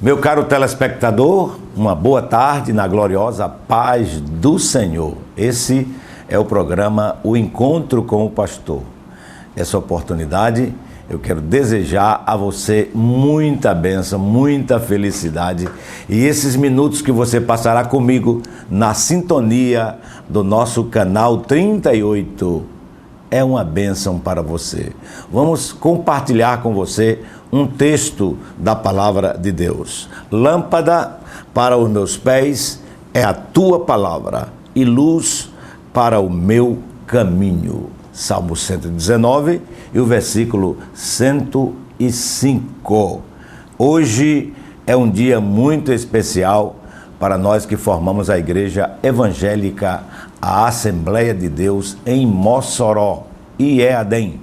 Meu caro telespectador, uma boa tarde na gloriosa paz do Senhor. Esse é o programa O Encontro com o Pastor. Essa oportunidade eu quero desejar a você muita bênção, muita felicidade e esses minutos que você passará comigo na sintonia do nosso canal 38 é uma bênção para você. Vamos compartilhar com você um texto da palavra de Deus. Lâmpada para os meus pés é a tua palavra e luz para o meu caminho. Salmo 119 e o versículo 105. Hoje é um dia muito especial para nós que formamos a Igreja Evangélica, a Assembleia de Deus em Mossoró, IEADEM.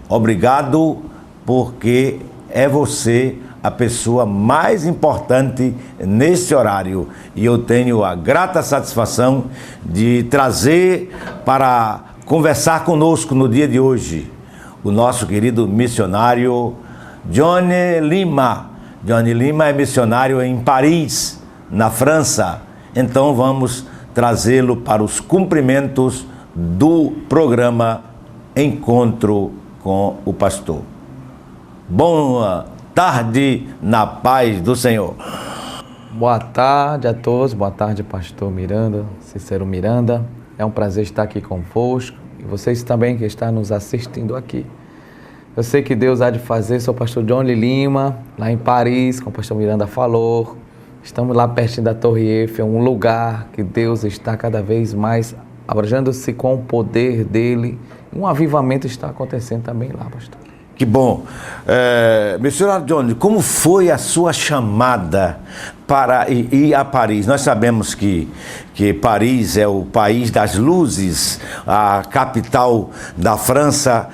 Obrigado porque é você a pessoa mais importante nesse horário e eu tenho a grata satisfação de trazer para conversar conosco no dia de hoje o nosso querido missionário Johnny Lima. Johnny Lima é missionário em Paris, na França. Então vamos trazê-lo para os cumprimentos do programa Encontro com o Pastor. Boa tarde na paz do Senhor. Boa tarde a todos, boa tarde pastor Miranda, Cícero Miranda. É um prazer estar aqui convosco e vocês também que estão nos assistindo aqui. Eu sei que Deus há de fazer, sou o pastor Johnny Lima, lá em Paris, como o pastor Miranda falou. Estamos lá pertinho da Torre Eiffel, um lugar que Deus está cada vez mais abrangendo-se com o poder dele. Um avivamento está acontecendo também lá, pastor. Que bom. Missionário Johnny, como foi a sua chamada para ir a Paris? Nós sabemos que Paris é o país das luzes, a capital da França,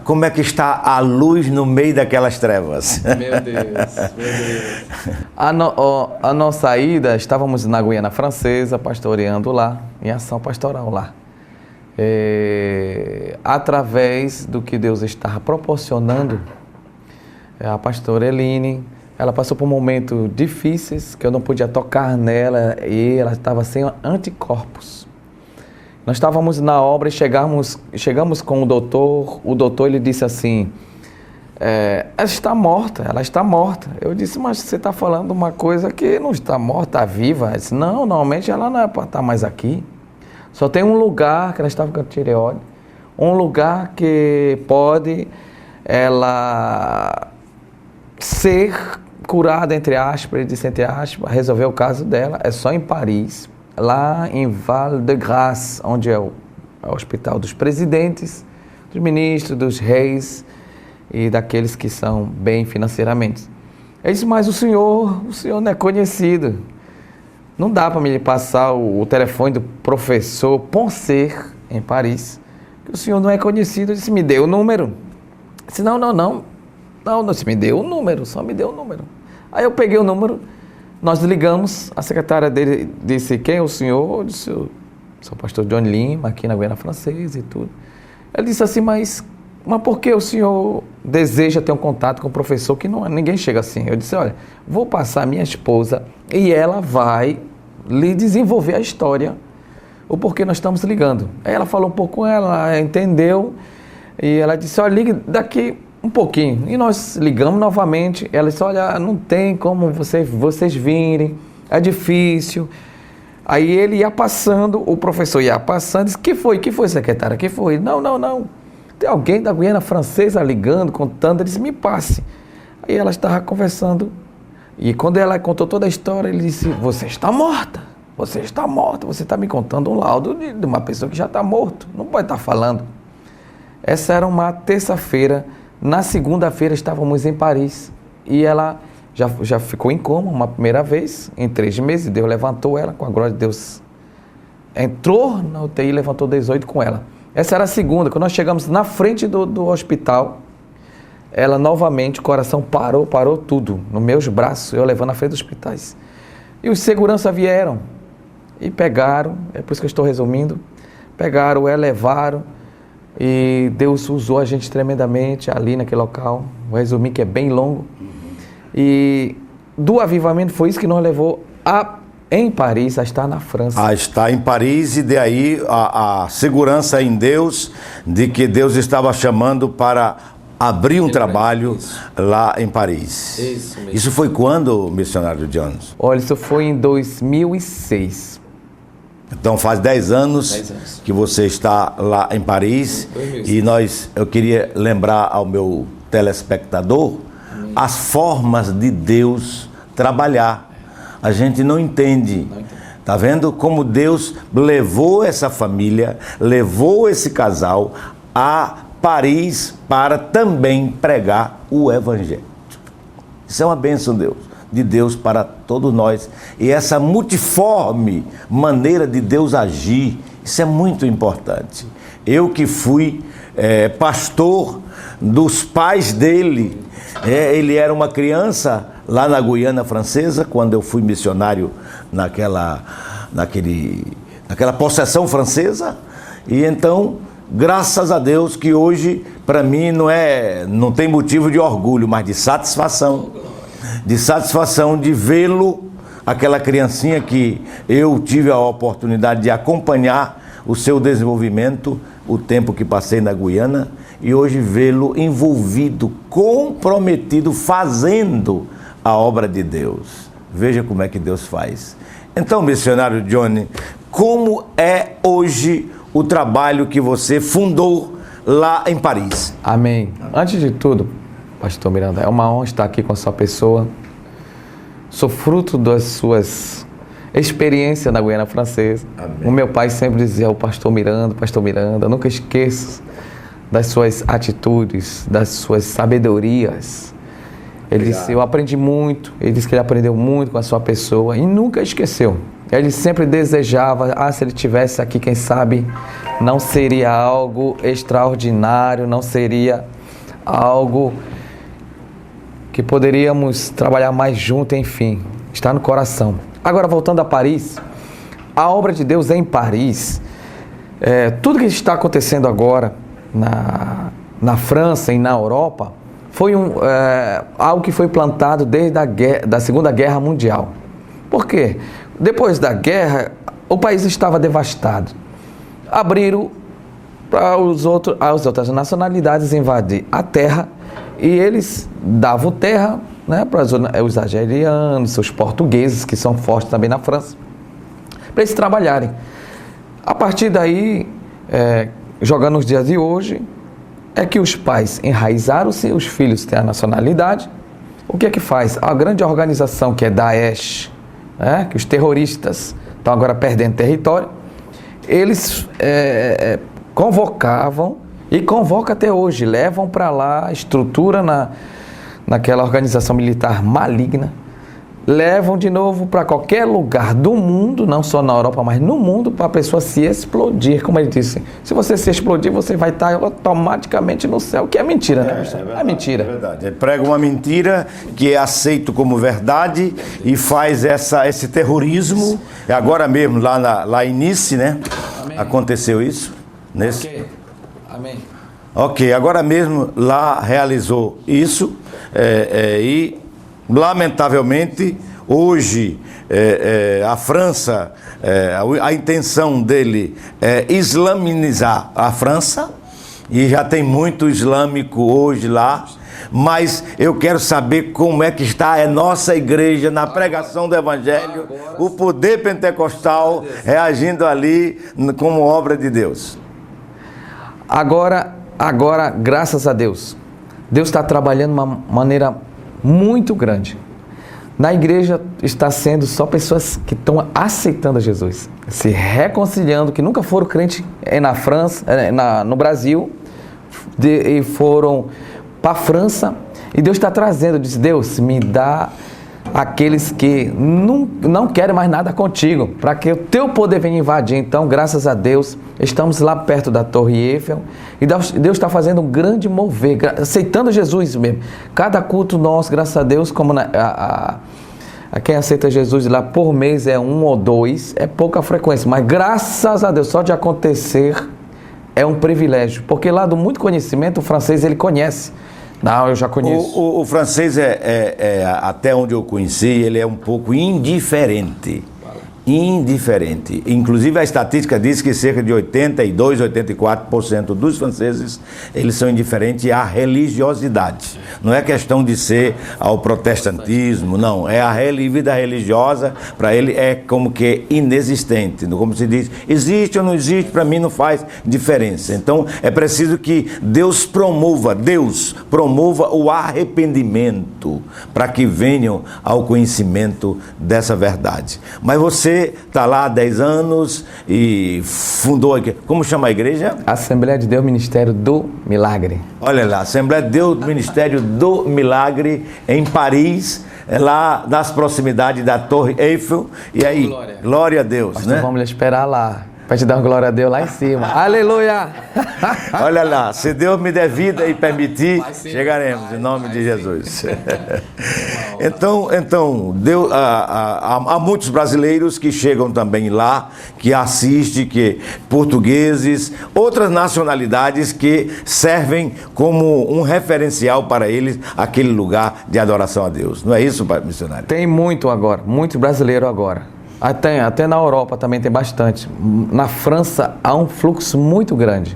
como é que está a luz no meio daquelas trevas? Meu Deus. A nossa ida, estávamos na Guiana Francesa, pastoreando lá, em ação pastoral lá. Através do que Deus estava proporcionando, a pastora Eline, ela passou por momentos difíceis que eu não podia tocar nela e ela estava sem anticorpos. Nós estávamos na obra e chegamos com o doutor ele disse assim, ela está morta. Eu disse, mas você está falando uma coisa que não está morta, está viva. Ele disse, não, normalmente ela não é para estar mais aqui. Só tem um lugar, que ela estava com tireoide, um lugar que pode ela ser curada, entre aspas, resolver o caso dela, é só em Paris, lá em Val-de-Grâce, onde é o hospital dos presidentes, dos ministros, dos reis e daqueles que são bem financeiramente. Ele disse, mas o senhor não é conhecido. Não dá para me passar o telefone do professor Poncer, em Paris, que o senhor não é conhecido. Eu disse, me dê o número. Eu disse, não, me deu o número, só me deu o número. Aí eu peguei o número, nós ligamos, a secretária dele disse, quem é o senhor? Eu disse, eu sou o pastor Johnny Lima, aqui na Guiana Francesa e tudo. Ele disse assim, mas por que o senhor deseja ter um contato com o professor que ninguém chega assim? Eu disse, olha, vou passar a minha esposa e ela vai lhe desenvolver a história, o porquê nós estamos ligando. Aí ela falou um pouco com ela entendeu, e ela disse, olha, ligue daqui um pouquinho. E nós ligamos novamente, ela disse, olha, não tem como vocês virem, é difícil. Aí ele ia passando, o professor ia passando, disse, que foi, secretária, que foi? Não. Tem alguém da Guiana Francesa ligando, contando, ele disse, me passe. Aí ela estava conversando, e quando ela contou toda a história, ele disse, você está morta, você está me contando um laudo de uma pessoa que já está morto, não pode estar falando. Essa era uma terça-feira, na segunda-feira estávamos em Paris, e ela já ficou em coma uma primeira vez, em 3 meses, Deus levantou ela, com a glória de Deus, entrou na UTI e levantou 18 com ela. Essa era a segunda, quando nós chegamos na frente do hospital, ela novamente, o coração parou tudo, nos meus braços, eu levando na frente dos hospitais. E os seguranças vieram e pegaram, é por isso que eu estou resumindo, pegaram, levaram, e Deus usou a gente tremendamente ali naquele local, vou resumir que é bem longo, e do avivamento foi isso que nos levou em Paris, a estar na França. A estar em Paris, e daí a segurança em Deus, de que Deus estava chamando para abrir um trabalho lá em Paris. Isso mesmo. Isso foi quando, missionário Jones? Olha, isso foi em 2006. Então faz 10 anos que você está lá em Paris, e eu queria lembrar ao meu telespectador as formas de Deus trabalhar. A gente não entende. Tá vendo como Deus levou essa família, levou esse casal a Paris para também pregar o Evangelho. Isso é uma bênção de Deus para todos nós. E essa multiforme maneira de Deus agir, isso é muito importante. Eu que fui pastor dos pais dele, ele era uma criança lá na Guiana Francesa, quando eu fui missionário naquela possessão francesa. E então, graças a Deus que hoje, para mim, não tem motivo de orgulho, mas de satisfação de vê-lo, aquela criancinha que eu tive a oportunidade de acompanhar o seu desenvolvimento, o tempo que passei na Guiana, e hoje vê-lo envolvido, comprometido, fazendo a obra de Deus. Veja como é que Deus faz. Então, missionário Johnny, como é hoje o trabalho que você fundou lá em Paris? Amém. Antes de tudo, pastor Miranda, é uma honra estar aqui com a sua pessoa. Sou fruto das suas experiências na Guiana Francesa. Amém. O meu pai sempre dizia, o pastor Miranda, eu nunca esqueço das suas atitudes, das suas sabedorias. Ele disse, eu aprendi muito, ele disse que ele aprendeu muito com a sua pessoa e nunca esqueceu. Ele sempre desejava, se ele tivesse aqui, quem sabe, não seria algo extraordinário, não seria algo que poderíamos trabalhar mais junto, enfim, está no coração. Agora, voltando a Paris, a obra de Deus em Paris, tudo que está acontecendo agora na França e na Europa, foi algo que foi plantado desde da Segunda Guerra Mundial. Por quê? Depois da guerra, o país estava devastado. Abriram para as outras nacionalidades invadir a terra, e eles davam terra, né, para os algerianos, os portugueses, que são fortes também na França, para eles trabalharem. A partir daí, jogando nos dias de hoje, é que os pais enraizaram-se, os filhos têm a nacionalidade. O que é que faz? A grande organização que é Daesh, que os terroristas estão agora perdendo território, eles convocavam e convocam até hoje, levam para lá, estrutura naquela organização militar maligna, levam de novo para qualquer lugar do mundo, não só na Europa, mas no mundo, para a pessoa se explodir. Como ele disse, se você se explodir, você vai estar automaticamente no céu, que é mentira, né, pastor? É mentira. É verdade. Ele prega uma mentira que é aceito como verdade e faz esse terrorismo. Agora mesmo, lá em Nice, né? Amém. Aconteceu isso. Ok. Amém. Ok, agora mesmo lá realizou isso e lamentavelmente hoje a França, a intenção dele é islamizar a França, e já tem muito islâmico hoje lá, mas eu quero saber como é que está a nossa igreja na pregação do Evangelho, o poder pentecostal reagindo ali como obra de Deus. Agora, graças a Deus, Deus está trabalhando de uma maneira muito grande. Na igreja está sendo só pessoas que estão aceitando Jesus, se reconciliando, que nunca foram crentes na França, no Brasil, e foram para a França, e Deus está trazendo, diz, Deus, me dá aqueles que não querem mais nada contigo, para que o teu poder venha invadir. Então, graças a Deus, estamos lá perto da Torre Eiffel, e Deus está fazendo um grande mover, aceitando Jesus mesmo. Cada culto nosso, graças a Deus, como a quem aceita Jesus lá por mês é 1 ou 2, é pouca frequência, mas graças a Deus, só de acontecer é um privilégio, porque lá do muito conhecimento, o francês ele conhece. Não, eu já conheço. O francês até onde eu conheci, ele é um pouco indiferente. Indiferente. Inclusive a estatística diz que cerca de 82, 84% dos franceses, eles são indiferentes à religiosidade. Não é questão de ser ao protestantismo, não. É a vida religiosa, para ele é como que inexistente. Como se diz, existe ou não existe, para mim não faz diferença. Então é preciso que Deus promova o arrependimento, para que venham ao conhecimento dessa verdade. Mas você está lá há 10 anos e fundou aqui. Como chama a igreja? Assembleia de Deus Ministério do Milagre. Olha lá, Assembleia de Deus Ministério do Milagre, em Paris, lá nas proximidades da Torre Eiffel. E aí, glória a Deus, Pastor, né? Vamos lhe esperar lá, para te dar uma glória a Deus lá em cima. Aleluia! Olha lá, se Deus me der vida e permitir, chegaremos, em nome de Jesus. Então Deus, há muitos brasileiros que chegam também lá, que assistem, que portugueses, outras nacionalidades que servem como um referencial para eles, aquele lugar de adoração a Deus. Não é isso, pai missionário? Tem muito agora, muito brasileiro agora. Até na Europa também tem bastante. Na França há um fluxo muito grande.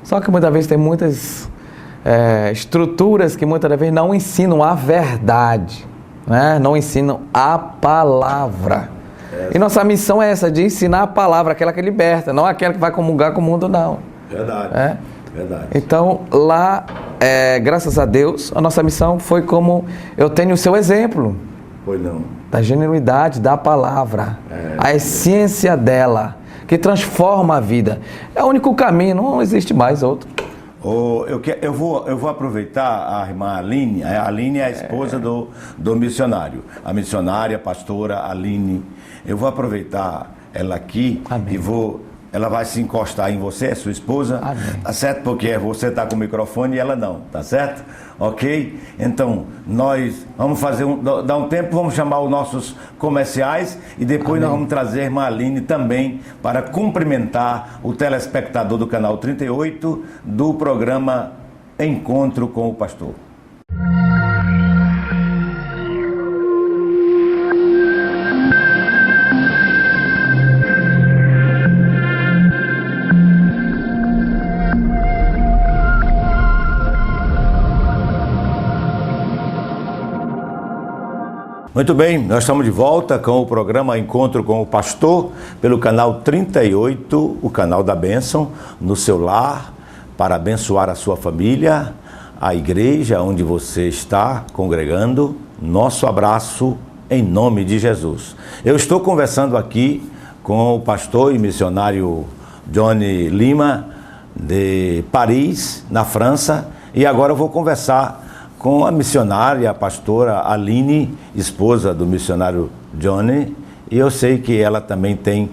Só que muitas vezes tem muitas estruturas que muitas vezes não ensinam a verdade, né? Não ensinam a palavra. E nossa missão é essa, de ensinar a palavra, aquela que liberta, não aquela que vai comungar com o mundo, não. Verdade. Verdade. Então lá, graças a Deus, a nossa missão foi como eu tenho o seu exemplo. Pois não. Da genuinidade da palavra, a essência dela, que transforma a vida. É o único caminho, não existe mais outro. Eu vou aproveitar a irmã Aline. A Aline é a esposa do missionário. A missionária, a pastora Aline. Eu vou aproveitar ela aqui. Amém. Ela vai se encostar em você, sua esposa. Amém. Tá certo? Porque você está com o microfone e ela não, tá certo? Ok? Então, nós vamos dar um tempo, vamos chamar os nossos comerciais e depois Amém. Nós vamos trazer a irmã Aline também para cumprimentar o telespectador do canal 38 do programa Encontro com o Pastor. Muito bem, nós estamos de volta com o programa Encontro com o Pastor, pelo canal 38, o canal da bênção, no seu lar, para abençoar a sua família, a igreja onde você está congregando. Nosso abraço em nome de Jesus. Eu estou conversando aqui com o pastor e missionário Johnny Lima, de Paris, na França, e agora eu vou conversar com a missionária, a pastora Aline, esposa do missionário Johnny, e eu sei que ela também tem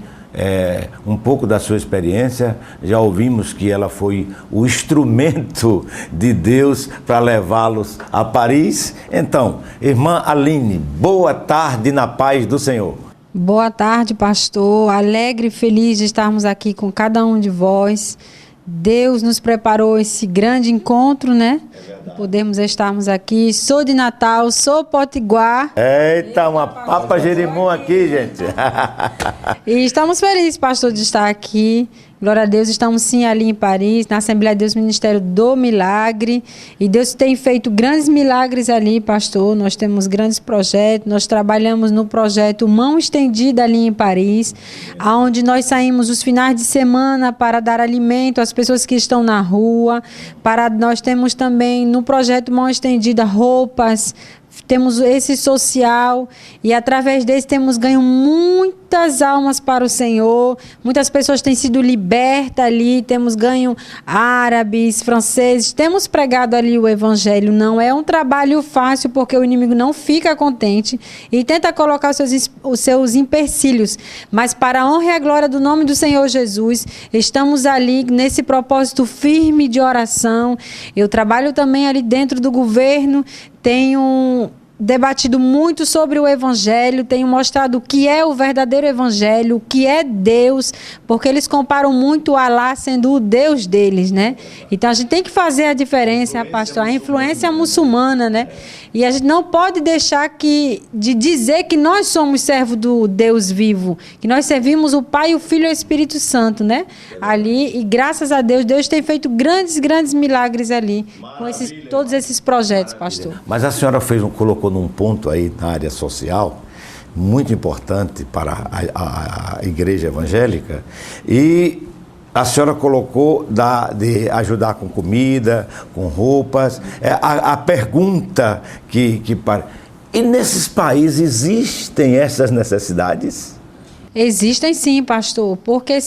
um pouco da sua experiência. Já ouvimos que ela foi o instrumento de Deus para levá-los a Paris. Então, irmã Aline, boa tarde na paz do Senhor. Boa tarde, pastor. Alegre e feliz de estarmos aqui com cada um de vós. Deus nos preparou esse grande encontro, né? Podemos estarmos aqui. Sou de Natal, sou potiguar. Eita, uma papa jerimum aqui, gente. E estamos felizes, pastor, de estar aqui. Glória a Deus, estamos sim ali em Paris, na Assembleia de Deus Ministério do Milagre. E Deus tem feito grandes milagres ali, pastor. Nós temos grandes projetos. Nós trabalhamos no projeto Mão Estendida ali em Paris, onde nós saímos os finais de semana para dar alimento às pessoas que estão na rua. Nós temos também no projeto Mão Estendida roupas. Temos esse social e através desse temos ganho muitas almas para o Senhor. Muitas pessoas têm sido libertas ali, temos ganho árabes, franceses, temos pregado ali o evangelho. Não é um trabalho fácil, porque o inimigo não fica contente e tenta colocar os seus empecilhos. Mas para a honra e a glória do nome do Senhor Jesus, estamos ali nesse propósito firme de oração. Eu trabalho também ali dentro do governo, tenho debatido muito sobre o Evangelho, tenho mostrado o que é o verdadeiro Evangelho, o que é Deus, porque eles comparam muito Alá sendo o Deus deles, né? Então a gente tem que fazer a diferença, pastor, a influência muçulmana, né? E a gente não pode deixar de dizer que nós somos servos do Deus vivo, que nós servimos o Pai, o Filho e o Espírito Santo, né? Ali, e graças a Deus, Deus tem feito grandes milagres ali, com todos esses projetos, pastor. Mas a senhora colocou num ponto aí na área social, muito importante para a igreja evangélica, e a senhora colocou de ajudar com comida, com roupas. A pergunta e nesses países existem essas necessidades? Existem sim, pastor, porque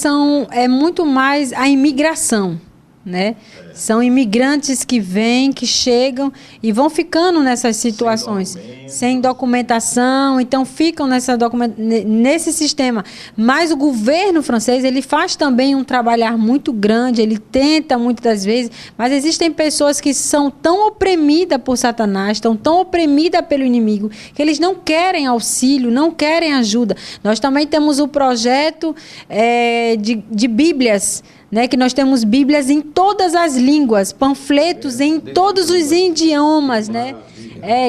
é muito mais a imigração, né? São imigrantes que vêm, que chegam e vão ficando nessas situações, sem documentação, então ficam nesse sistema. Mas o governo francês, ele faz também um trabalhar muito grande, ele tenta muitas das vezes, mas existem pessoas que são tão oprimidas por Satanás, estão tão oprimidas pelo inimigo, que eles não querem auxílio, não querem ajuda. Nós também temos o projeto de Bíblias, né, que nós temos Bíblias em todas as línguas, panfletos em todos os idiomas, né?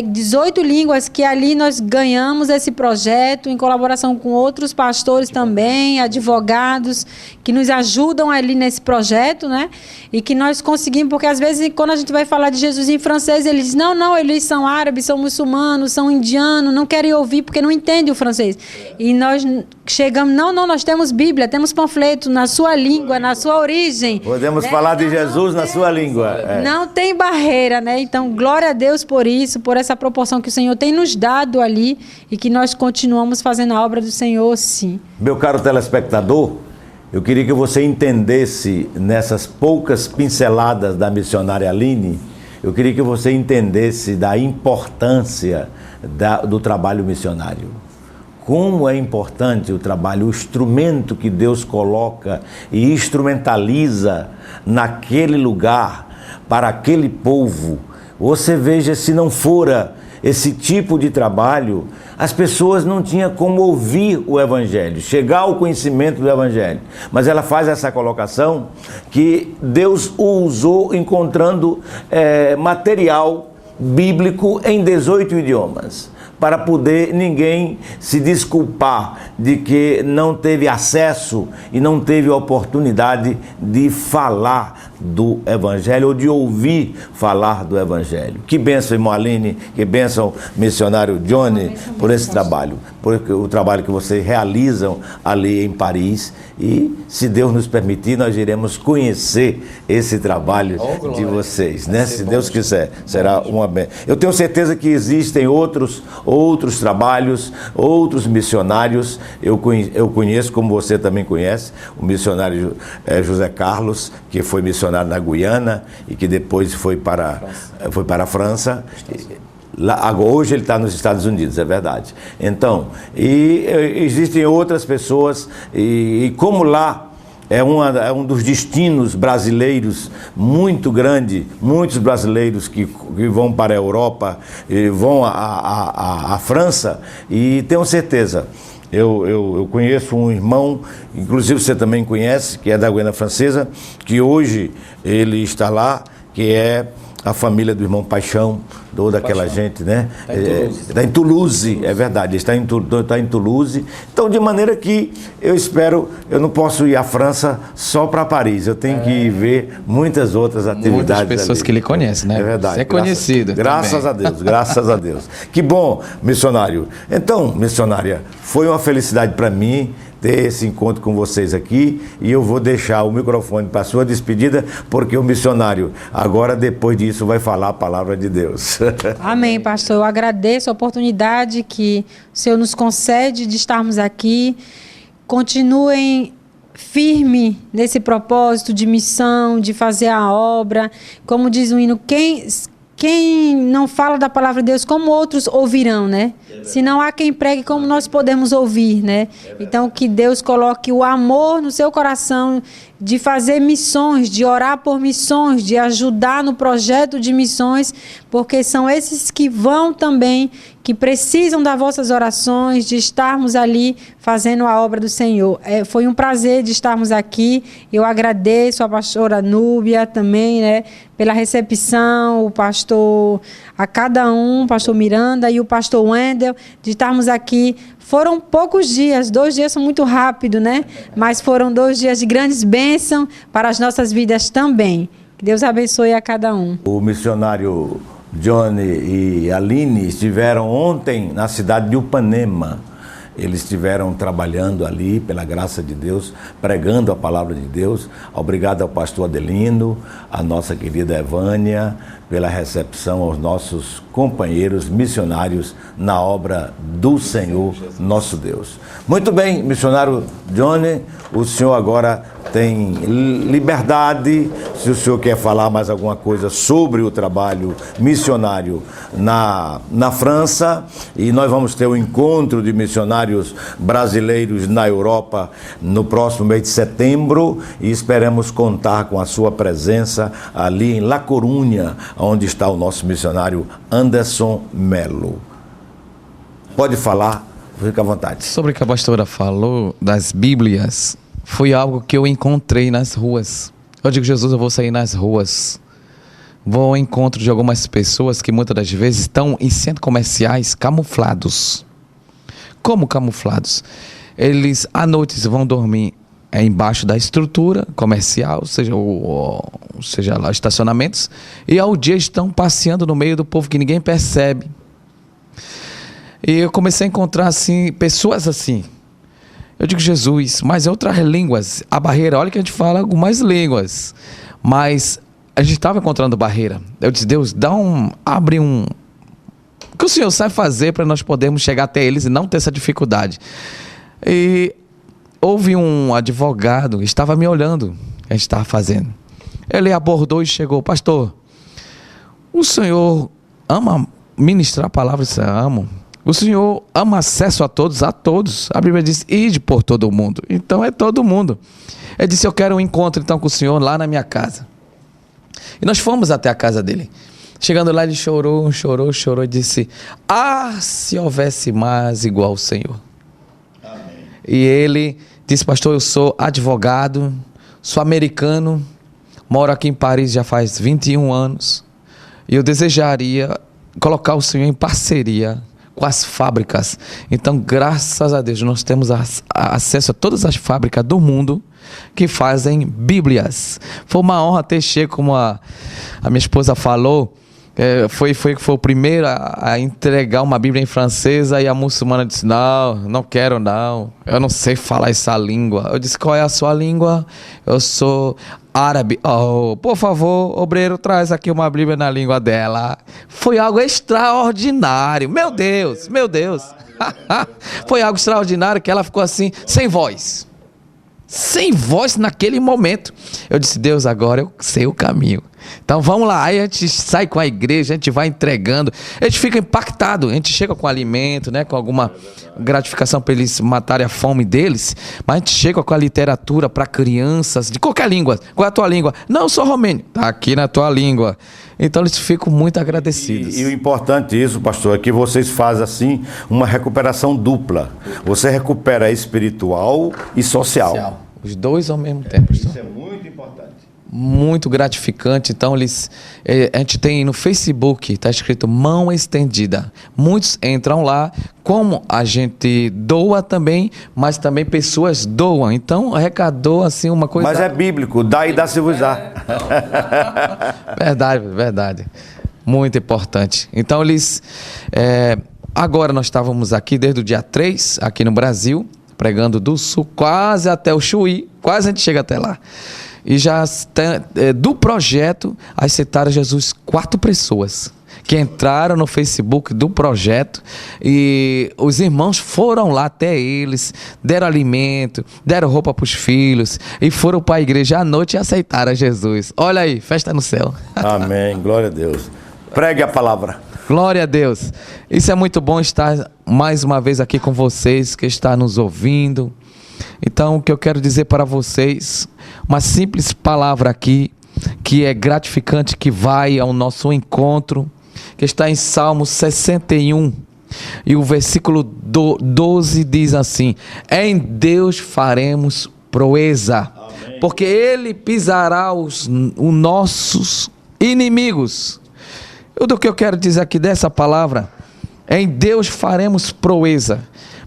18 línguas que ali nós ganhamos esse projeto em colaboração com outros pastores também, advogados que nos ajudam ali nesse projeto, né? E que nós conseguimos, porque às vezes quando a gente vai falar de Jesus em francês, eles dizem, não, eles são árabes, são muçulmanos, são indianos, não querem ouvir porque não entendem o francês. E nós chegamos, nós temos Bíblia, temos panfleto na sua língua, na sua origem. Podemos falar de Jesus na sua língua. Não tem barreira, né? Então, glória a Deus por isso, por essa proporção que o Senhor tem nos dado ali e que nós continuamos fazendo a obra do Senhor, sim. Meu caro telespectador, eu queria que você entendesse nessas poucas pinceladas da missionária Aline, eu queria que você entendesse da importância do trabalho missionário. Como é importante o trabalho, o instrumento que Deus coloca e instrumentaliza naquele lugar, para aquele povo. Você veja, se não fora esse tipo de trabalho, as pessoas não tinham como ouvir o Evangelho, chegar ao conhecimento do Evangelho. Mas ela faz essa colocação que Deus o usou encontrando material bíblico em 18 idiomas. Para poder ninguém se desculpar de que não teve acesso e não teve oportunidade de falar do Evangelho ou de ouvir falar do Evangelho. Que bênção, irmã Aline, que bênção, missionário Johnny, por esse trabalho, por o trabalho que vocês realizam ali em Paris. E, se Deus nos permitir, nós iremos conhecer esse trabalho de vocês, né? Se Deus quiser, será uma bênção. Eu tenho certeza que existem outros trabalhos, outros missionários. Eu conheço, como você também conhece, o missionário José Carlos, que foi missionário na Guiana e que depois foi para a França. Hoje ele está nos Estados Unidos, é verdade. Então, existem outras pessoas, e como lá é um dos destinos brasileiros muito grande, muitos brasileiros que vão para a Europa, e vão à França, e tenho certeza, eu conheço um irmão, inclusive você também conhece, que é da Guiana Francesa, que hoje ele está lá, que é a família do irmão Paixão, toda aquela gente, né? Está em Toulouse, é verdade, está em Toulouse. Então, de maneira que eu não posso ir à França só para Paris, eu tenho que ver muitas outras atividades. Muitas pessoas ali que lhe conhecem, né? É verdade. Você é conhecido. Graças a Deus, graças a Deus. Que bom, missionário. Então, missionária, foi uma felicidade para mim ter esse encontro com vocês aqui, e eu vou deixar o microfone para a sua despedida, porque o missionário agora, depois disso, vai falar a palavra de Deus. Amém, pastor. Eu agradeço a oportunidade que o Senhor nos concede de estarmos aqui. Continuem firme nesse propósito de missão, de fazer a obra. Como diz o hino, quem não fala da palavra de Deus, como outros ouvirão, né? Se não há quem pregue, como nós podemos ouvir, né? Então, que Deus coloque o amor no seu coração de fazer missões, de orar por missões, de ajudar no projeto de missões, porque são esses que vão também, que precisam das vossas orações, de estarmos ali fazendo a obra do Senhor. Foi um prazer de estarmos aqui. Eu agradeço a pastora Núbia também, né, pela recepção, o pastor, a cada um, o pastor Miranda e o pastor Wendel, de estarmos aqui. Foram poucos dias, 2 dias são muito rápido, né? Mas foram 2 dias de grandes bênçãos para as nossas vidas também. Que Deus abençoe a cada um. O missionário Johnny e Aline estiveram ontem na cidade de Upanema. Eles estiveram trabalhando ali, pela graça de Deus, pregando a palavra de Deus. Obrigado ao pastor Adelino, à nossa querida Evânia, pela recepção aos nossos companheiros missionários na obra do Senhor, nosso Deus. Muito bem, missionário Johnny, o senhor agora tem liberdade, se o senhor quer falar mais alguma coisa sobre o trabalho missionário na França, e nós vamos ter um encontro de missionários brasileiros na Europa no próximo mês de setembro, e esperamos contar com a sua presença ali em La Corunha, onde está o nosso missionário Anderson Melo. Pode falar, fica à vontade. Sobre o que a pastora falou das Bíblias, foi algo que eu encontrei nas ruas. Eu digo, Jesus, eu vou sair nas ruas. Vou ao encontro de algumas pessoas que muitas das vezes estão em centros comerciais camuflados. Como camuflados? Eles à noite vão dormir embaixo da estrutura comercial, seja lá estacionamentos, e ao dia estão passeando no meio do povo que ninguém percebe. E eu comecei a encontrar assim, pessoas assim. Eu digo, Jesus, mas outras línguas, a barreira, olha que a gente fala algumas línguas, mas a gente estava encontrando barreira. Eu disse, Deus, abre o que o Senhor sabe fazer para nós podermos chegar até eles e não ter essa dificuldade. E houve um advogado que estava me olhando, que a gente estava fazendo. Ele abordou e chegou, pastor, o senhor ama ministrar a palavra? Eu disse, amo. O Senhor ama acesso a todos, A Bíblia diz, ide por todo mundo. Então é todo mundo. Ele disse, eu quero um encontro então com o Senhor lá na minha casa. E nós fomos até a casa dele. Chegando lá, ele chorou e disse, se houvesse mais igual ao Senhor. Amém. E ele disse, pastor, eu sou advogado, sou americano, moro aqui em Paris já faz 21 anos. E eu desejaria colocar o Senhor em parceria com as fábricas. Então, graças a Deus, nós temos acesso a todas as fábricas do mundo que fazem Bíblias. Foi uma honra ter chego, como a minha esposa falou, foi o primeiro a entregar uma Bíblia em francesa, e a muçulmana disse, não quero não, eu não sei falar essa língua. Eu disse, qual é a sua língua? Eu sou árabe. Por favor, obreiro, traz aqui uma Bíblia na língua dela. Foi algo extraordinário, meu Deus. Foi algo extraordinário que ela ficou assim, sem voz naquele momento. Eu disse, Deus, agora eu sei o caminho. Então vamos lá, aí a gente sai com a igreja, a gente vai entregando, a gente fica impactado, a gente chega com alimento, né, com alguma gratificação para eles matarem a fome deles, mas a gente chega com a literatura para crianças de qualquer língua. Qual é a tua língua? Não, eu sou romênio. Tá aqui na tua língua. Então eles ficam muito agradecidos. E o importante isso, pastor, é que vocês fazem assim uma recuperação dupla. Você recupera espiritual e social. Os dois ao mesmo tempo. Isso é muito importante. Muito gratificante. Então a gente tem no Facebook, está escrito mão estendida. Muitos entram lá, como a gente doa também, mas também pessoas doam. Então arrecadou assim uma coisa. Mas é bíblico, dá e dá-se-vos-á. Verdade. Muito importante. Então agora nós estávamos aqui desde o dia 3, aqui no Brasil, pregando do sul, quase até o Chuí, quase a gente chega até lá. E já do projeto aceitaram Jesus 4 pessoas que entraram no Facebook do projeto, e os irmãos foram lá até eles, deram alimento, deram roupa para os filhos e foram para a igreja à noite e aceitaram Jesus. Olha aí, festa no céu. Amém, glória a Deus. Pregue a palavra. Glória a Deus. Isso é muito bom estar mais uma vez aqui com vocês, que está nos ouvindo. Então, o que eu quero dizer para vocês, uma simples palavra aqui, que é gratificante, que vai ao nosso encontro, que está em Salmo 61. E o versículo 12 diz assim: em Deus faremos proeza, amém, porque Ele pisará os nossos inimigos. O que eu quero dizer aqui dessa palavra, em Deus faremos proeza.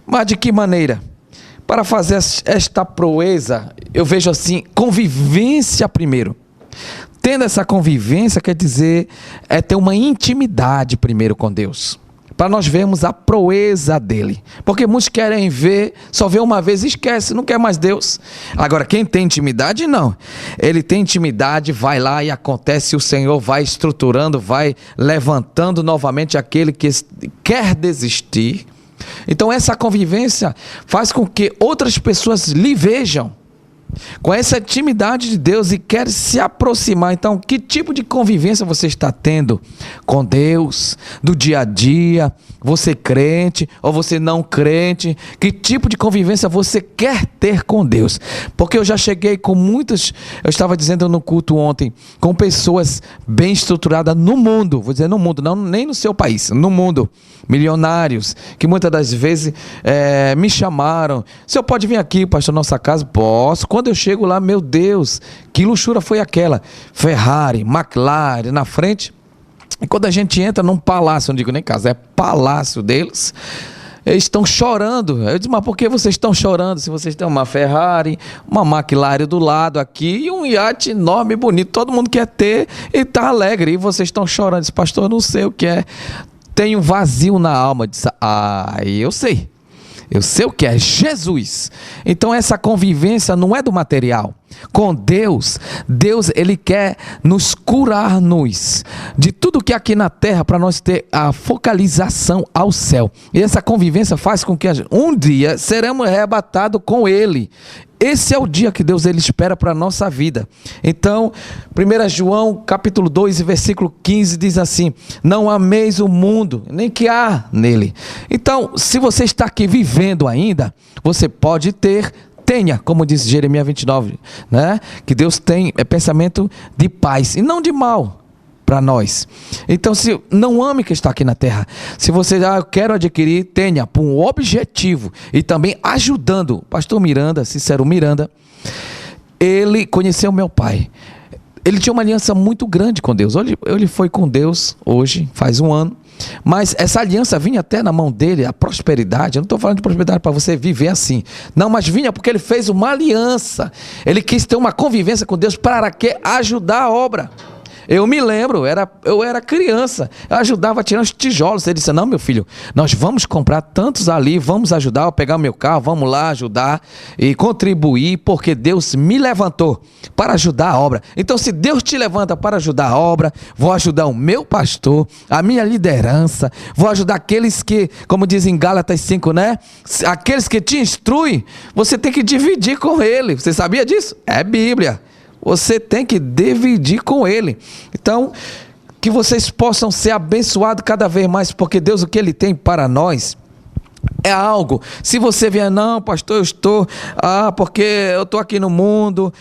Mas de que maneira? Para fazer esta proeza, eu vejo assim, convivência primeiro. Tendo essa convivência, quer dizer, é ter uma intimidade primeiro com Deus, para nós vermos a proeza dele. Porque muitos querem ver, só vê uma vez e esquece, não quer mais Deus. Agora, quem tem intimidade, não. Ele tem intimidade, vai lá e acontece, o Senhor vai estruturando, vai levantando novamente aquele que quer desistir. Então essa convivência faz com que outras pessoas lhe vejam com essa intimidade de Deus e quer se aproximar. Então, que tipo de convivência você está tendo com Deus, do dia a dia? Você crente ou você não crente? Que tipo de convivência você quer ter com Deus? Porque eu já cheguei com muitas, eu estava dizendo no culto ontem, com pessoas bem estruturadas no mundo, vou dizer no mundo, não nem no seu país, no mundo, milionários, que muitas das vezes me chamaram: o senhor pode vir aqui, pastor, nossa casa? Posso. Quando eu chego lá, meu Deus, que luxúria foi aquela? Ferrari, McLaren na frente. E quando a gente entra num palácio, não digo nem casa, é palácio deles, eles estão chorando. Eu disse: mas por que vocês estão chorando se vocês têm uma Ferrari, uma McLaren do lado aqui e um iate enorme e bonito, todo mundo quer ter e está alegre, e vocês estão chorando? Eu disse: pastor, eu não sei o que é, tenho um vazio na alma. Eu disse: eu sei o que é Jesus. Então essa convivência não é do material. Com Deus, Ele quer nos curar-nos de tudo que é aqui na terra, para nós ter a focalização ao céu. E essa convivência faz com que um dia seremos arrebatados com Ele. Esse é o dia que Deus ele espera para a nossa vida. Então, 1 João capítulo 2, versículo 15 diz assim: não ameis o mundo, nem que há nele. Então, se você está aqui vivendo ainda, você pode tenha, como diz Jeremias 29, né? Que Deus tem pensamento de paz e não de mal para nós. Então, se não ame que está aqui na terra, se você eu quero adquirir, tenha por um objetivo e também ajudando. Pastor Miranda, Cícero Miranda, ele conheceu meu pai. Ele tinha uma aliança muito grande com Deus. Ele foi com Deus hoje, faz um ano. Mas essa aliança vinha até na mão dele, a prosperidade. Eu não estou falando de prosperidade para você viver assim. Não, mas vinha porque ele fez uma aliança. Ele quis ter uma convivência com Deus para que ajudar a obra. Eu me lembro, eu era criança, eu ajudava a tirar os tijolos. Ele disse: não, meu filho, nós vamos comprar tantos ali, vamos ajudar, eu pegar o meu carro, vamos lá ajudar e contribuir, porque Deus me levantou para ajudar a obra. Então, se Deus te levanta para ajudar a obra, vou ajudar o meu pastor, a minha liderança, vou ajudar aqueles que, como diz em Gálatas 5, né? Aqueles que te instruem, você tem que dividir com ele. Você sabia disso? É Bíblia. Você tem que dividir com ele. Então, que vocês possam ser abençoados cada vez mais, porque Deus, o que Ele tem para nós é algo. Se você vier: não, pastor, eu estou, porque eu estou aqui no mundo.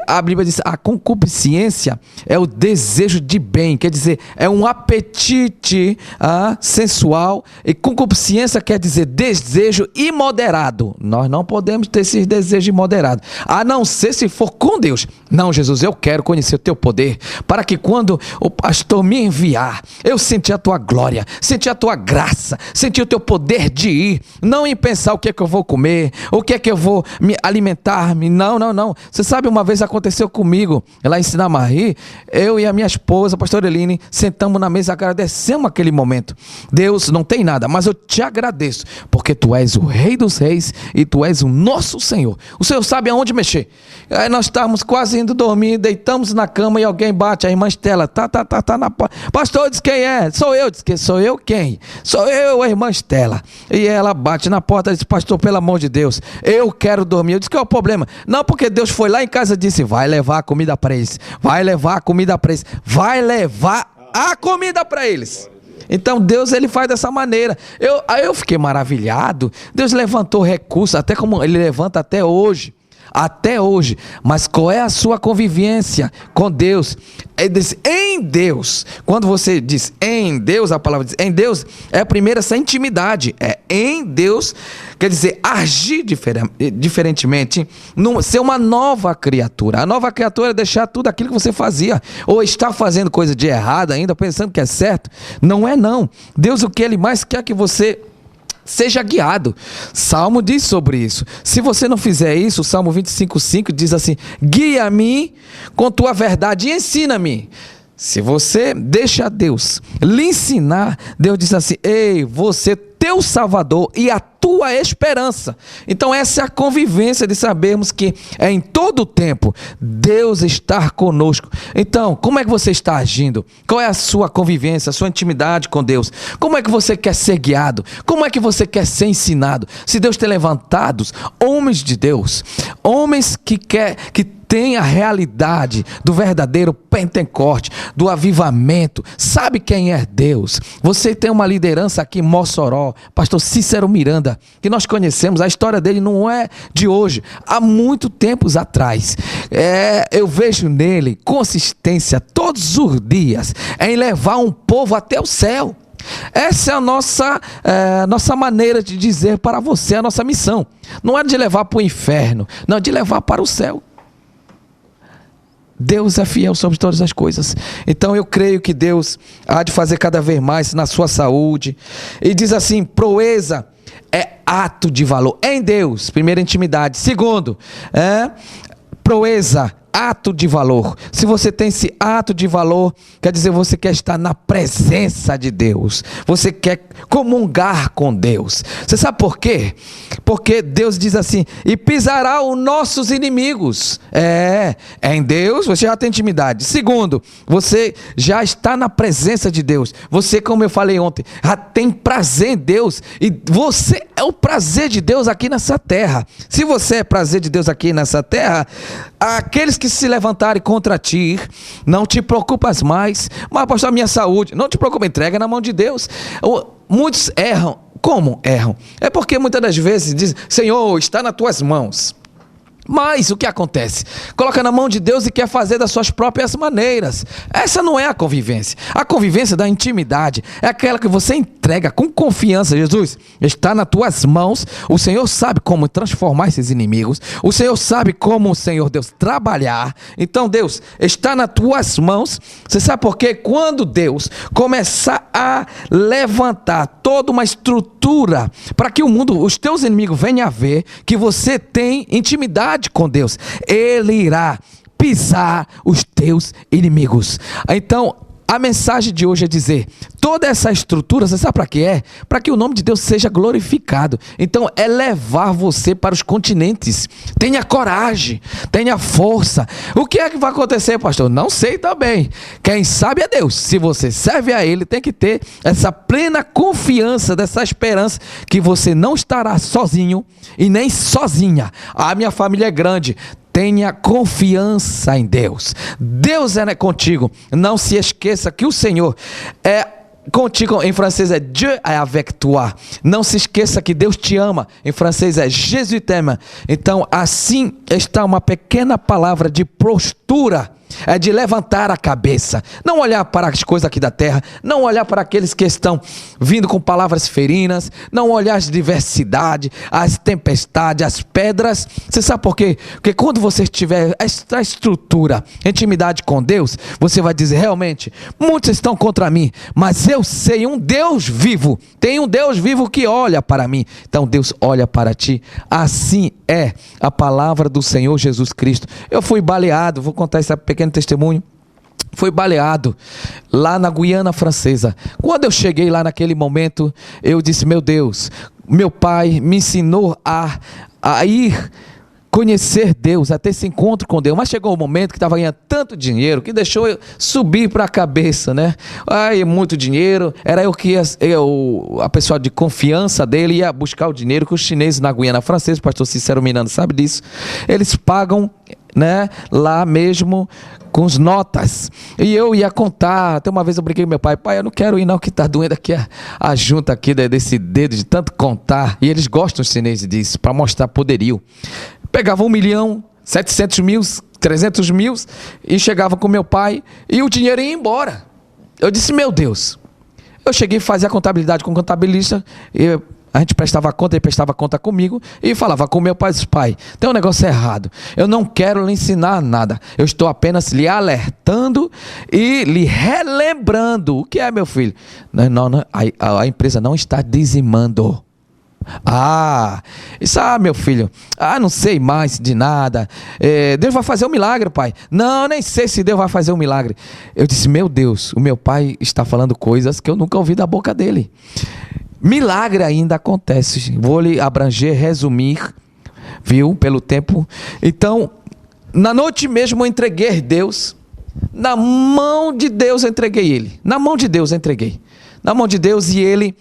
A Bíblia diz: a concupiscência é o desejo de bem, quer dizer, é um apetite sensual. E concupiscência quer dizer desejo imoderado. Nós não podemos ter esses desejos imoderados, a não ser se for com Deus. Não, Jesus, eu quero conhecer o teu poder, para que quando o pastor me enviar, eu sentir a tua glória, sentir a tua graça, sentir o teu poder de ir. Não em pensar o que é que eu vou comer, o que é que eu vou me alimentar-me. Não. Você sabe, uma vez aconteceu comigo, lá em Sinamari, eu e a minha esposa, a pastora Eline, sentamos na mesa, agradecemos aquele momento. Deus, não tem nada, mas eu te agradeço, porque tu és o Rei dos Reis e tu és o nosso Senhor. O Senhor sabe aonde mexer. Aí nós estávamos quase indo dormir, deitamos na cama e alguém bate, a irmã Estela, tá na porta. Pastor, diz: quem é? Sou eu. Diz: que sou eu quem? Sou eu, a irmã Estela. E ela bate na porta e diz: pastor, pelo amor de Deus, eu quero dormir. Eu disse: qual é o problema? Não, porque Deus foi lá em casa e disse: vai levar a comida para eles, vai levar a comida para eles, vai levar a comida para eles. Então Deus, ele faz dessa maneira. Aí eu fiquei maravilhado. Deus levantou recursos, até como ele levanta até hoje. até hoje. Mas qual é a sua convivência com Deus? Ele diz, em Deus. Quando você diz em Deus, a palavra diz em Deus, é primeiro essa intimidade. É em Deus, quer dizer, agir diferentemente, ser uma nova criatura. A nova criatura é deixar tudo aquilo que você fazia, ou está fazendo coisa de errado ainda, pensando que é certo. Não é não. Deus, o que Ele mais quer é que você seja guiado. Salmo diz sobre isso. Se você não fizer isso, o Salmo 25:5 diz assim: guia-me com tua verdade e ensina-me. Se você deixa Deus lhe ensinar, Deus diz assim: ei, você teu Salvador e a tua esperança. Então essa é a convivência de sabermos que é em todo o tempo Deus está conosco. Então, como é que você está agindo? Qual é a sua convivência, a sua intimidade com Deus? Como é que você quer ser guiado? Como é que você quer ser ensinado? Se Deus tem levantado homens de Deus, homens que tem a realidade do verdadeiro Pentecoste, do avivamento, sabe quem é Deus. Você tem uma liderança aqui em Mossoró, pastor Cícero Miranda, que nós conhecemos, a história dele não é de hoje, há muito tempos atrás. Eu vejo nele consistência todos os dias em levar um povo até o céu. Essa é a nossa maneira de dizer para você, a nossa missão. Não é de levar para o inferno, não, é de levar para o céu. Deus é fiel sobre todas as coisas. Então eu creio que Deus há de fazer cada vez mais na sua saúde. E diz assim: proeza é ato de valor em Deus. Primeiro, intimidade. Segundo, proeza, ato de valor. Se você tem esse ato de valor, quer dizer, você quer estar na presença de Deus, você quer comungar com Deus. Você sabe por quê? Porque Deus diz assim: e pisará os nossos inimigos. Em Deus você já tem intimidade. Segundo, você já está na presença de Deus. Você, como eu falei ontem, já tem prazer em Deus, e você é o prazer de Deus aqui nessa terra. Se você é prazer de Deus aqui nessa terra, aqueles que se levantarem contra ti, não te preocupas mais. Mas, pastor, a minha saúde, não te preocupa, entrega na mão de Deus. Muitos erram. Como erram? É porque muitas das vezes dizem: Senhor, está nas tuas mãos. Mas o que acontece? Coloca na mão de Deus e quer fazer das suas próprias maneiras. Essa não é a convivência. A convivência da intimidade é aquela que você entrega com confiança. Jesus, está nas tuas mãos. O Senhor sabe como transformar esses inimigos. O Senhor sabe como o Senhor Deus trabalhar. Então, Deus, está nas tuas mãos. Você sabe por quê? Quando Deus começar a levantar toda uma estrutura para que o mundo, os teus inimigos venham a ver que você tem intimidade com Deus, Ele irá pisar os teus inimigos. Então, a mensagem de hoje é dizer: toda essa estrutura, você sabe para que é? Para que o nome de Deus seja glorificado. Então é levar você para os continentes. Tenha coragem, tenha força. O que é que vai acontecer, pastor? Não sei também. Quem sabe é Deus. Se você serve a Ele, tem que ter essa plena confiança, dessa esperança que você não estará sozinho e nem sozinha. A minha família é grande. Tenha confiança em Deus. Deus é contigo. Não se esqueça que o Senhor é contigo. Em francês é Dieu est avec toi. Não se esqueça que Deus te ama. Em francês é Jésus t'aime. Então, assim está uma pequena palavra de postura. É de levantar a cabeça, não olhar para as coisas aqui da terra, não olhar para aqueles que estão vindo com palavras ferinas, não olhar as diversidades, as tempestades, as pedras. Você sabe por quê? Porque quando você tiver esta estrutura, intimidade com Deus, você vai dizer: realmente, muitos estão contra mim, mas eu sei um Deus vivo, tem um Deus vivo que olha para mim. Então Deus olha para ti. Assim é a palavra do Senhor Jesus Cristo. Eu fui baleado, vou contar esse pequeno testemunho. Fui baleado lá na Guiana Francesa. Quando eu cheguei lá naquele momento, eu disse: meu Deus, meu pai me ensinou a ir conhecer Deus, a ter esse encontro com Deus. Mas chegou um momento que estava ganhando tanto dinheiro que deixou eu subir para a cabeça, né? Ai, muito dinheiro. Era eu que a pessoa de confiança dele ia buscar o dinheiro que os chineses na Guiana Francesa, o pastor Cícero Miranda sabe disso, eles pagam, né, lá mesmo com as notas. E eu ia contar. Até uma vez eu brinquei com meu pai: pai, eu não quero ir não, que está doendo aqui a junta aqui desse dedo de tanto contar. E eles gostam, os chineses disso, para mostrar poderio. Pegava 1 milhão, 700 mil, 300 mil e chegava com meu pai e o dinheiro ia embora. Eu disse, meu Deus. Eu cheguei a fazer a contabilidade com o contabilista, a gente prestava conta, ele prestava conta comigo e falava com meu pai, pai, tem um negócio errado, eu não quero lhe ensinar nada, eu estou apenas lhe alertando e lhe relembrando. O que é, meu filho? A empresa não está dizimando. Isso, meu filho, não sei mais de nada, Deus vai fazer um milagre, pai. Não, nem sei se Deus vai fazer um milagre. Eu disse, meu Deus, o meu pai está falando coisas que eu nunca ouvi da boca dele. Milagre ainda acontece. Vou lhe abranger, resumir, viu, pelo tempo. Então, na noite mesmo eu entreguei Deus, na mão de Deus eu entreguei ele, na mão de Deus eu entreguei, na mão de Deus. E ele,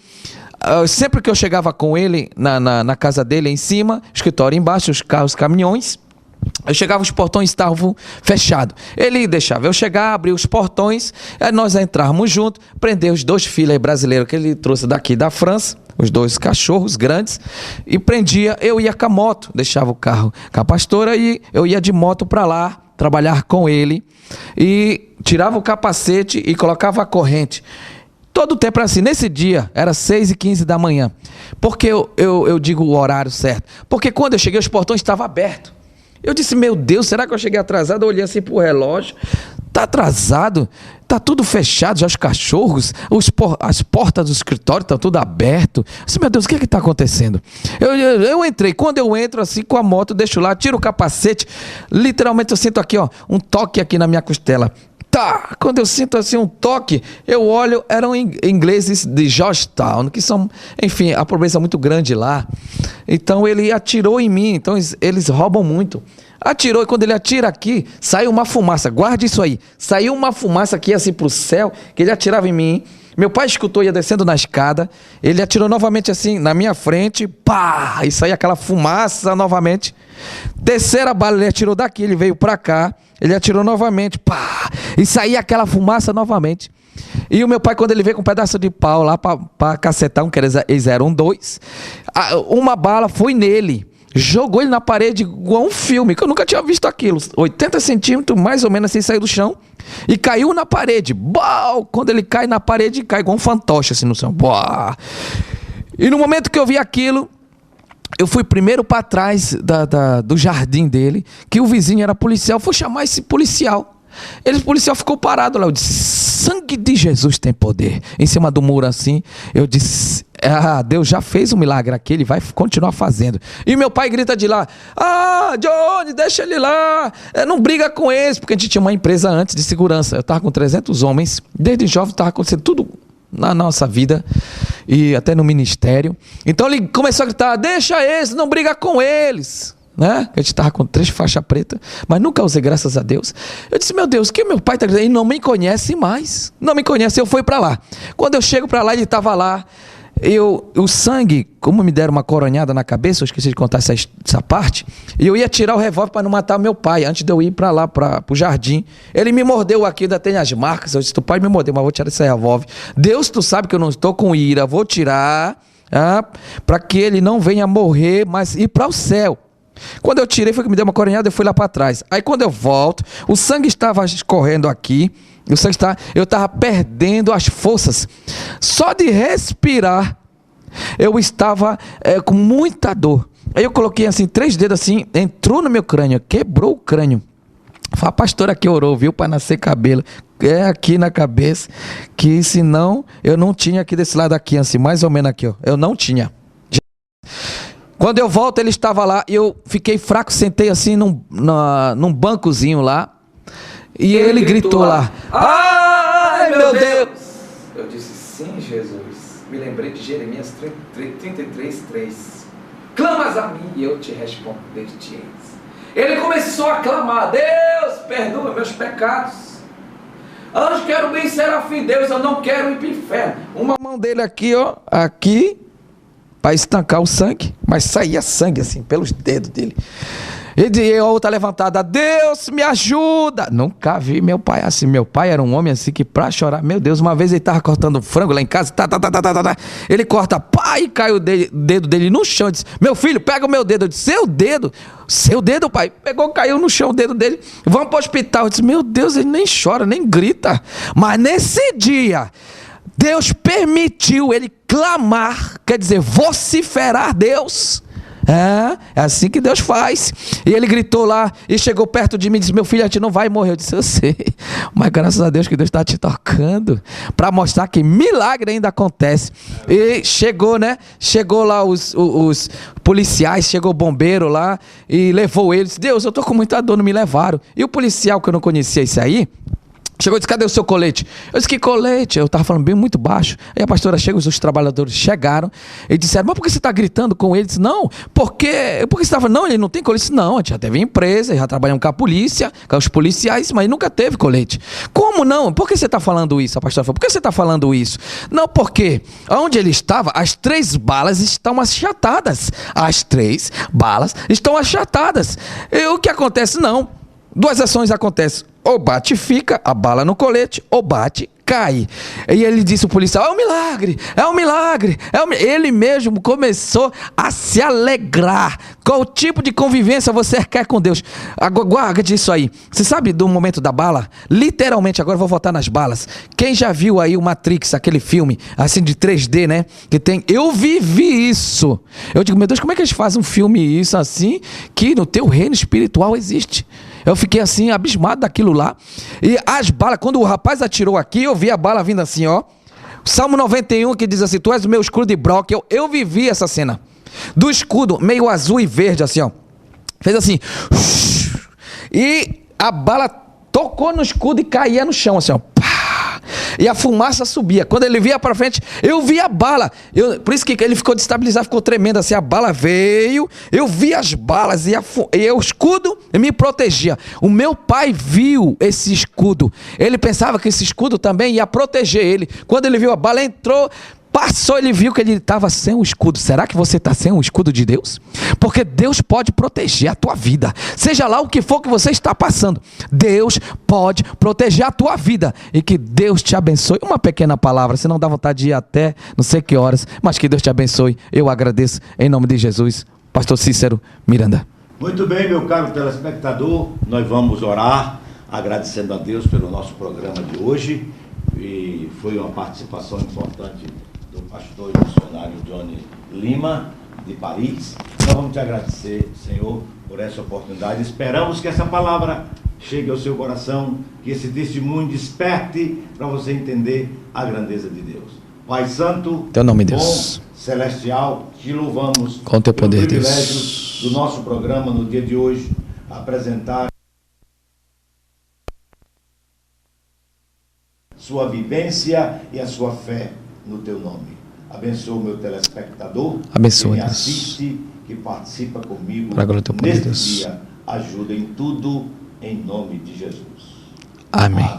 sempre que eu chegava com ele na casa dele em cima, escritório embaixo, os carros, caminhões, eu chegava, os portões estavam fechados. Ele deixava eu chegar, abrir os portões, nós entrarmos juntos, prender os 2 filhos brasileiros que ele trouxe daqui da França, os 2 cachorros grandes, e prendia. Eu ia com a moto, deixava o carro com a pastora e eu ia de moto para lá, trabalhar com ele, e tirava o capacete e colocava a corrente. Todo o tempo era assim. Nesse dia, era 6h15 da manhã. Por que eu digo o horário certo? Porque quando eu cheguei, os portões estavam abertos. Eu disse, meu Deus, será que eu cheguei atrasado? Eu olhei assim pro relógio, tá atrasado, tá tudo fechado, já os cachorros, as portas do escritório estão tudo aberto. Eu disse, meu Deus, o que está acontecendo? Eu entrei, quando eu entro assim com a moto, deixo lá, tiro o capacete, literalmente eu sinto aqui, ó, um toque aqui na minha costela. Tá, quando eu sinto assim um toque, eu olho, eram ingleses de Georgetown, que são, enfim, a pobreza é muito grande lá. Então ele atirou em mim, então eles roubam muito. Atirou, e quando ele atira aqui, saiu uma fumaça, guarde isso aí, saiu uma fumaça aqui assim pro céu, que ele atirava em mim. Meu pai escutou, ia descendo na escada, ele atirou novamente assim na minha frente, pá, e saiu aquela fumaça novamente. Terceira bala, ele atirou daqui, ele veio pra cá, ele atirou novamente, pá, e saía aquela fumaça novamente. E o meu pai, quando ele veio com um pedaço de pau lá para cacetar, que eles eram 2, uma bala foi nele, jogou ele na parede igual um filme, que eu nunca tinha visto aquilo, 80 centímetros, mais ou menos assim, saiu do chão, e caiu na parede. Bau! Quando ele cai na parede, cai igual um fantoche assim no chão. Bau! E no momento que eu vi aquilo, eu fui primeiro para trás do jardim dele, que o vizinho era policial, fui chamar esse policial. O policial ficou parado lá, eu disse, sangue de Jesus tem poder. Em cima do muro assim, eu disse, Deus já fez um milagre aqui, ele vai continuar fazendo. E meu pai grita de lá, Johnny, deixa ele lá, não briga com eles, porque a gente tinha uma empresa antes de segurança, eu estava com 300 homens, desde jovem estava acontecendo tudo na nossa vida e até no ministério. Então ele começou a gritar, deixa eles, não briga com eles, né? A gente estava com 3 faixas pretas, mas nunca usei, graças a Deus. Eu disse, meu Deus, o que meu pai está dizendo? Ele não me conhece mais, não me conhece. Eu fui para lá, quando eu chego para lá, ele estava lá. O sangue, como me deram uma coronhada na cabeça, eu esqueci de contar essa parte, e eu ia tirar o revólver para não matar meu pai, antes de eu ir para lá, para o jardim. Ele me mordeu aqui, ainda tem as marcas. Eu disse, tu pode me morder, mas vou tirar esse revólver. Deus, tu sabe que eu não estou com ira, vou tirar, para que ele não venha morrer, mas ir para o céu. Quando eu tirei, foi que me deu uma coronhada, eu fui lá para trás. Aí quando eu volto, o sangue estava escorrendo aqui, eu estava perdendo as forças. Só de respirar, eu estava com muita dor. Aí eu coloquei assim, 3 dedos assim, entrou no meu crânio, quebrou o crânio. A pastora que orou, viu, para nascer cabelo. É aqui na cabeça, que senão eu não tinha aqui desse lado aqui, assim, mais ou menos aqui, ó. Eu não tinha. Quando eu volto, ele estava lá, e eu fiquei fraco, sentei assim num bancozinho lá, e ele gritou lá, ai meu Deus! Eu disse, sim, Jesus. Me lembrei de Jeremias 33:3. Clamas a mim e eu te responderei. Ele começou a clamar, Deus, perdoa meus pecados. Anjo, quero bem serafim, Deus, eu não quero ir para o inferno. Uma mão dele aqui, ó, aqui, para estancar o sangue, mas saía sangue assim, pelos dedos dele. E a outra levantada, Deus me ajuda. Nunca vi meu pai assim. Meu pai era um homem assim que pra chorar, meu Deus, uma vez ele tava cortando frango lá em casa, ele corta, pai, e cai o dedo dele no chão, disse, meu filho, pega o meu dedo. Eu disse, seu dedo, pai. Pegou, caiu no chão o dedo dele, vamos pro hospital. Eu disse, meu Deus, ele nem chora, nem grita. Mas nesse dia, Deus permitiu ele clamar, quer dizer, vociferar Deus. É assim que Deus faz. E ele gritou lá e chegou perto de mim e disse, meu filho, a gente não vai morrer. Eu disse, eu sei, mas graças a Deus que Deus está te tocando para mostrar que milagre ainda acontece. E chegou, né? Chegou lá os policiais, chegou o bombeiro lá e levou ele. Disse, Deus, eu tô com muita dor, não me levaram. E o policial que eu não conhecia esse aí chegou e disse, cadê o seu colete? Eu disse, que colete? Eu estava falando bem muito baixo. Aí a pastora chega, os trabalhadores chegaram e disseram, mas por que você está gritando com ele? Eu disse, não, porque você estava, não, ele não tem colete. Eu disse, não, a gente já teve empresa, já trabalhamos com a polícia, com os policiais, mas nunca teve colete. Como não? Por que você está falando isso? A pastora falou, por que você está falando isso? Não, porque onde ele estava, as 3 balas estão achatadas. As 3 balas estão achatadas. E o que acontece? Não. 2 ações acontecem. Ou bate e fica a bala no colete, ou bate, cai. E ele disse ao policial, é um milagre, é um milagre. Ele mesmo começou a se alegrar. Qual tipo de convivência você quer com Deus? Guarde isso aí. Você sabe do momento da bala? Literalmente, agora eu vou voltar nas balas. Quem já viu aí o Matrix, aquele filme, assim de 3D, né? Que tem, eu vivi isso. Eu digo, meu Deus, como é que eles fazem um filme isso assim, que no teu reino espiritual existe? Eu fiquei assim, abismado daquilo lá. E as balas, quando o rapaz atirou aqui, eu vi a bala vindo assim, ó. Salmo 91 que diz assim, tu és o meu escudo de broque. Eu vivi essa cena. Do escudo, meio azul e verde, assim, ó. Fez assim. E a bala tocou no escudo e caía no chão, assim, ó. E a fumaça subia. Quando ele via para frente, eu vi a bala. Por isso que ele ficou destabilizado, ficou tremendo assim. A bala veio, eu vi as balas e o escudo me protegia. O meu pai viu esse escudo. Ele pensava que esse escudo também ia proteger ele. Quando ele viu a bala, entrou, passou, ele viu que ele estava sem o escudo. Será que você está sem o escudo de Deus? Porque Deus pode proteger a tua vida. Seja lá o que for que você está passando, Deus pode proteger a tua vida. E que Deus te abençoe. Uma pequena palavra, se não dá vontade de ir até não sei que horas, mas que Deus te abençoe. Eu agradeço em nome de Jesus. Pastor Cícero Miranda. Muito bem, meu caro telespectador, nós vamos orar agradecendo a Deus pelo nosso programa de hoje. E foi uma participação importante do pastor e missionário Johnny Lima, de Paris. Nós vamos te agradecer, Senhor, por essa oportunidade. Esperamos que essa palavra chegue ao seu coração, que esse testemunho desperte para você entender a grandeza de Deus. Pai Santo, teu nome, Deus. Celestial, te louvamos com teu poder, pelo privilégio Deus, do nosso programa no dia de hoje, apresentar sua vivência e a sua fé no teu nome. Abençoa o meu telespectador, abençoa, que me Deus, assiste, que participa comigo neste dia. Ajuda em tudo, em nome de Jesus. Amém.